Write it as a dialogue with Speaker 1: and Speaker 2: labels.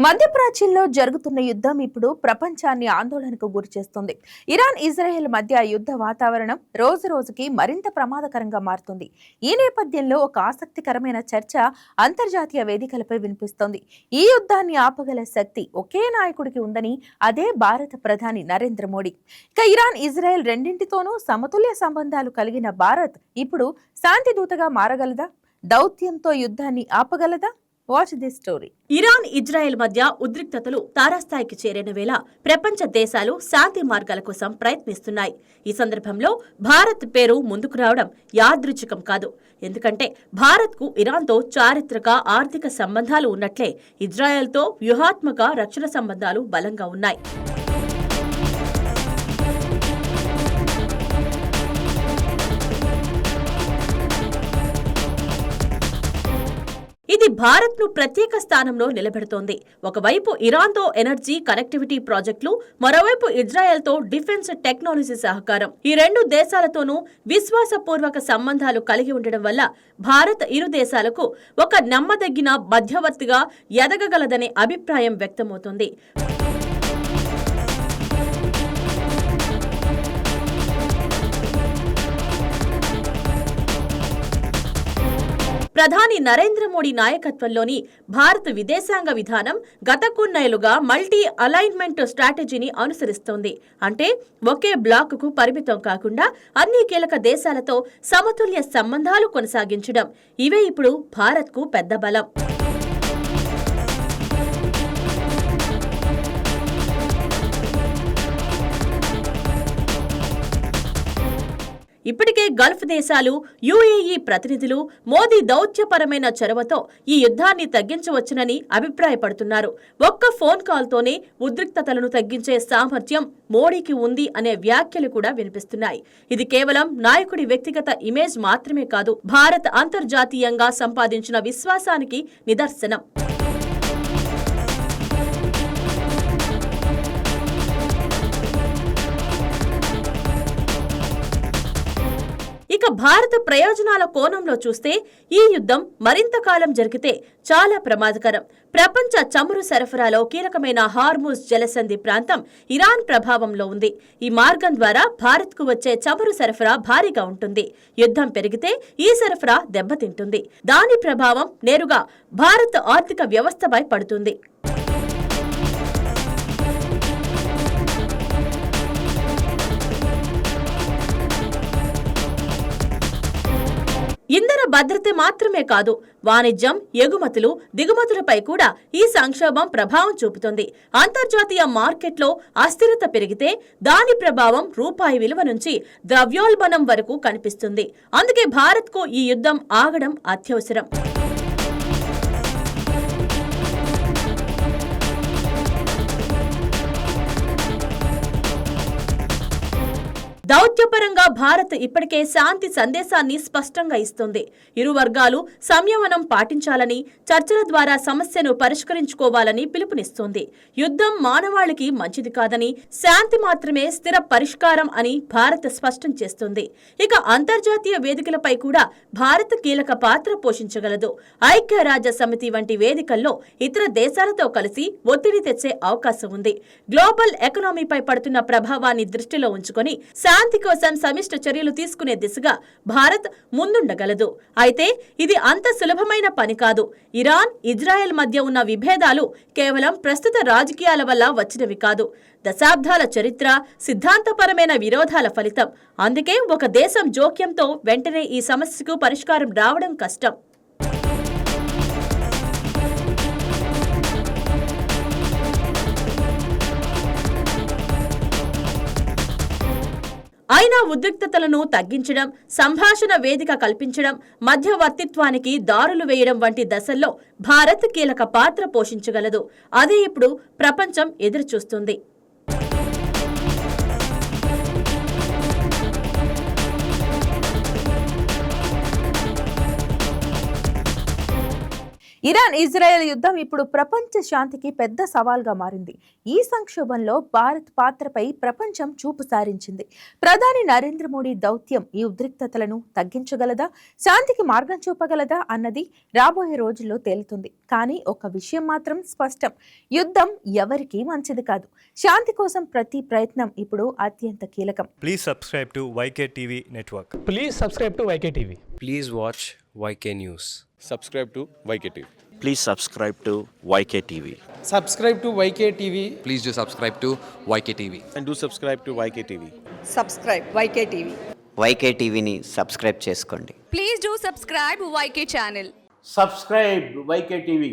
Speaker 1: మధ్యప్రాచ్యంలో జరుగుతున్న యుద్ధం ఇప్పుడు ప్రపంచాన్ని ఆందోళనకు గురిచేస్తుంది. ఇరాన్ ఇజ్రాయెల్ మధ్య యుద్ధ వాతావరణం రోజు రోజుకి మరింత ప్రమాదకరంగా మారుతుంది. ఈ నేపథ్యంలో ఒక ఆసక్తికరమైన చర్చ అంతర్జాతీయ వేదికలపై వినిపిస్తోంది. ఈ యుద్ధాన్ని ఆపగల శక్తి ఒకే నాయకుడికి ఉందని, అదే భారత ప్రధాని నరేంద్ర మోడీ. ఇక ఇరాన్ ఇజ్రాయెల్ రెండింటితోనూ సమతుల్య సంబంధాలు కలిగిన భారత్ ఇప్పుడు శాంతి దూతగా మారగలదా? దౌత్యంతో యుద్ధాన్ని ఆపగలదా? Watch this story.
Speaker 2: Iran Israel మధ్య ఉద్రిక్తతలు తారాస్థాయికి చేరిన వేళ ప్రపంచ దేశాలు శాంతి మార్గాల కోసం ప్రయత్నిస్తున్నాయి. ఈ సందర్భంలో భారత్ పేరు ముందుకు రావడం యాదృచ్ఛికం కాదు. ఎందుకంటే భారత్కు ఇరాన్తో చారిత్రక ఆర్థిక సంబంధాలు ఉన్నట్లే ఇజ్రాయెల్తో వ్యూహాత్మక రక్షణ సంబంధాలు బలంగా ఉన్నాయి. ఇది భారత్ను ప్రత్యేక స్థానంలో నిలబెడుతోంది. ఒకవైపు ఇరాన్తో ఎనర్జీ కనెక్టివిటీ ప్రాజెక్టులు, మరోవైపు ఇజ్రాయెల్తో డిఫెన్స్ టెక్నాలజీ సహకారం. ఈ రెండు దేశాలతోనూ విశ్వాసపూర్వక సంబంధాలు కలిగి ఉండడం వల్ల భారత్ ఇరు దేశాలకు ఒక నమ్మదగిన మధ్యవర్తిగా ఎదగగలదనే అభిప్రాయం వ్యక్తమవుతోంది. ప్రధాని నరేంద్ర మోడీ నాయకత్వంలోని భారత విదేశాంగ విధానం గత కొన్నేళ్లుగా మల్టీ అలైన్మెంట్ స్ట్రాటజీని అనుసరిస్తోంది. అంటే ఒకే బ్లాకుకు పరిమితం కాకుండా అన్ని కీలక దేశాలతో సమతుల్య సంబంధాలు కొనసాగించడం. ఇవే ఇప్పుడు భారత్కు పెద్ద బలం. ఇప్పటికే గల్ఫ్ దేశాలు, యుఏఈ ప్రతినిధులు మోదీ దౌత్యపరమైన చొరవతో ఈ యుద్ధాన్ని తగ్గించవచ్చునని అభిప్రాయపడుతున్నారు. ఒక్క ఫోన్ కాల్తోనే ఉద్రిక్తతలను తగ్గించే సామర్థ్యం మోడీకి ఉంది అనే వ్యాఖ్యలు కూడా వినిపిస్తున్నాయి. ఇది కేవలం నాయకుడి వ్యక్తిగత ఇమేజ్ మాత్రమే కాదు, భారత్ అంతర్జాతీయంగా సంపాదించిన విశ్వాసానికి నిదర్శనం. ఇక భారత ప్రయోజనాల కోణంలో చూస్తే ఈ యుద్ధం మరింత కాలం జరిగితే చాలా ప్రమాదకరం. ప్రపంచ చమురు సరఫరాలో కీలకమైన హార్ముజ్ జలసంధి ప్రాంతం ఇరాన్ ప్రభావంలో ఉంది. ఈ మార్గం ద్వారా భారత్కు వచ్చే చమురు సరఫరా భారీగా ఉంటుంది. యుద్ధం పెరిగితే ఈ సరఫరా దెబ్బతింటుంది. దాని ప్రభావం నేరుగా భారత ఆర్థిక వ్యవస్థపై పడుతుంది. ఇంధన భద్రత మాత్రమే కాదు, వాణిజ్యం, ఎగుమతులు, దిగుమతులపై కూడా ఈ సంక్షోభం ప్రభావం చూపుతుంది. అంతర్జాతీయ మార్కెట్లో అస్థిరత పెరిగితే దాని ప్రభావం రూపాయి విలువ నుంచి ద్రవ్యోల్బణం వరకు కనిపిస్తుంది. అందుకే భారత్కు ఈ యుద్ధం ఆగడం అత్యవసరం. దౌత్యపరంగా భారత్ ఇప్పటికే శాంతి సందేశాన్ని స్పష్టంగా ఇస్తుంది. ఇరు వర్గాలు సంయమనం పాటించాలని, చర్చల ద్వారా సమస్యను పరిష్కరించుకోవాలని పిలుపునిస్తోంది. యుద్ధం మానవాళికి మంచిది కాదని, శాంతి మాత్రమే స్థిర పరిష్కారం అని భారత్ స్పష్టం చేస్తుంది. ఇక అంతర్జాతీయ వేదికలపై కూడా భారత్ కీలక పాత్ర పోషించగలదు. ఐక్యరాజ్య సమితి వంటి వేదికల్లో ఇతర దేశాలతో కలిసి ఒత్తిడి తెచ్చే అవకాశం ఉంది. గ్లోబల్ ఎకనామీపై పడుతున్న ప్రభావాన్ని దృష్టిలో ఉంచుకొని శాంతి కోసం సమిష్టి చర్యలు తీసుకునే దిశగా భారత్ ముందుండగలదు. అయితే ఇది అంత సులభమైన పని కాదు. ఇరాన్, ఇజ్రాయెల్ మధ్య ఉన్న విభేదాలు కేవలం ప్రస్తుత రాజకీయాల వల్ల వచ్చినవి కాదు. దశాబ్దాల చరిత్ర, సిద్ధాంతపరమైన విరోధాల ఫలితం. అందుకే ఒక దేశం జోక్యంతో వెంటనే ఈ సమస్యకు పరిష్కారం రావడం కష్టం. అయినా ఉద్రిక్తతలను తగ్గించడం, సంభాషణ వేదిక కల్పించడం, మధ్యవర్తిత్వానికి దారులు వేయడం వంటి దశల్లో భారత్ కీలక పాత్ర పోషించగలదు. అదే ఇప్పుడు ప్రపంచం ఎదురుచూస్తుంది.
Speaker 1: ఇరాన్ ఇజ్రాయెల్ యుద్ధం ఇప్పుడు ప్రపంచ శాంతికి పెద్ద సవాల్గా మారింది. ఈ సంక్షోభంలో భారత్ పాత్రపై ప్రపంచం చూపు సారించింది. ప్రధాని నరేంద్ర మోడీ దౌత్యం ఈ ఉద్రిక్తతలను తగ్గించగలదా, శాంతికి మార్గం చూపగలదా అన్నది రాబోయే రోజుల్లో తేలుతుంది. కానీ ఒక విషయం మాత్రం స్పష్టం: యుద్ధం ఎవరికీ మంచిది కాదు. శాంతి కోసం ప్రతి ప్రయత్నం ఇప్పుడు అత్యంత కీలకం.
Speaker 3: Please subscribe to YKTV Network.
Speaker 4: Please subscribe to YKTV.
Speaker 5: Please watch YK News.
Speaker 6: Subscribe to YKTV.
Speaker 7: Please subscribe to YKTV.
Speaker 4: Subscribe to YKTV.
Speaker 5: Please do subscribe to YKTV.
Speaker 6: And do subscribe to YKTV.
Speaker 8: Subscribe YKTV.
Speaker 9: YKTVని subscribe చేసుకోండి.
Speaker 10: Please do subscribe YK channel.
Speaker 11: Subscribe YKTV.